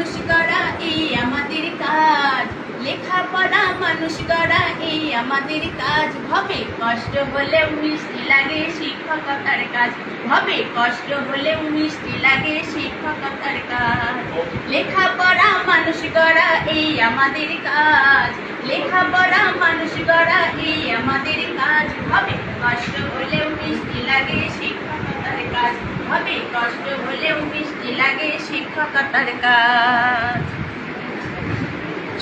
মানুষ গড়া এই আমাদের কাজ, লেখাপড়া মানুষ গড়া এই আমাদের কাজ। হবে কষ্ট হলেও মিষ্টি লাগে শিক্ষকতার কাজ, হবে কষ্ট হলেও মিষ্টি লাগে শিক্ষকতার কাজ। লেখাপড়া মানুষ গড়া এই আমাদের কাজ, লেখাপড়া মানুষ গড়া এই আমাদের কাজ। হবে কষ্ট হলেও মিষ্টি লাগে শিক্ষকতার কাজ, হবে কষ্ট হলেও মিষ্টি লাগে শিক্ষকতার কাজ।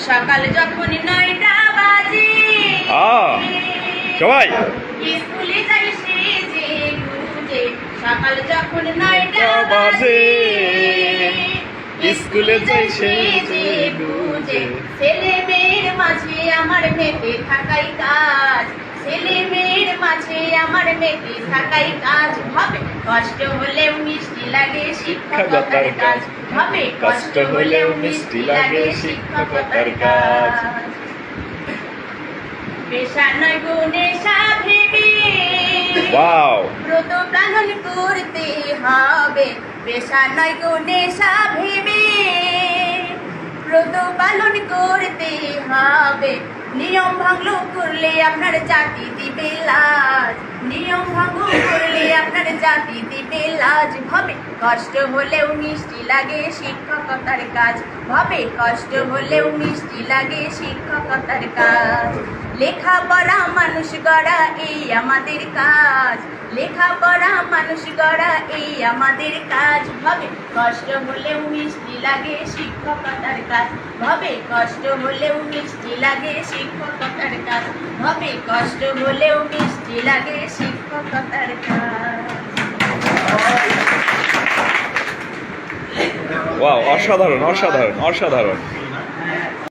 সকাল যখন 9টা বাজে সবাই স্কুলে যাই সেজে গুজে, সকাল যখন 9টা বাজে স্কুলে যাই সেজে গুজে। ছেলে মেয়ের মাঝে আমার মেতে থাকাই কাজ, ছেলে মেয়ের মাঝে আমার মেতে থাকাই কাজ। হবে কষ্ট হলেও মিষ্টি লাগে শিক্ষকতার কাজ, হবে কষ্ট হলেও মিষ্টি লাগে শিক্ষকতার কাজ। পেশা নয় গো নেশা ভেবে ব্রত পালন করতে হবে, পেশা নয় গো নেশা ভেবে ব্রত পালন করতে হবে। নিয়ম ভঙ্গ করলে আপনার জাতি দিবে লাজ, নিয়ম ভঙ্গ করলে আপনার জাতি দিবে লাজ। হবে কষ্ট হলেও মিষ্টি লাগে শিক্ষকতার কাজ, হবে কষ্ট হলেও মিষ্টি লাগে শিক্ষকতার কাজ। লেখাপড়া মানুষ গড়া এই আমাদের কাজ, লেখাপড়া মানুষ গড়া এই আমাদের কাজ। হবে কষ্ট হলেও মিষ্টি লাগে শিক্ষকতার কাজ, হবে কষ্ট হলেও মিষ্টি লাগে শিক্ষকতার কাজ, হবে কষ্ট হলেও মিষ্টি লাগে শিক্ষকতার কাজ। ওয়াও, অসাধারণ অসাধারণ অসাধারণ।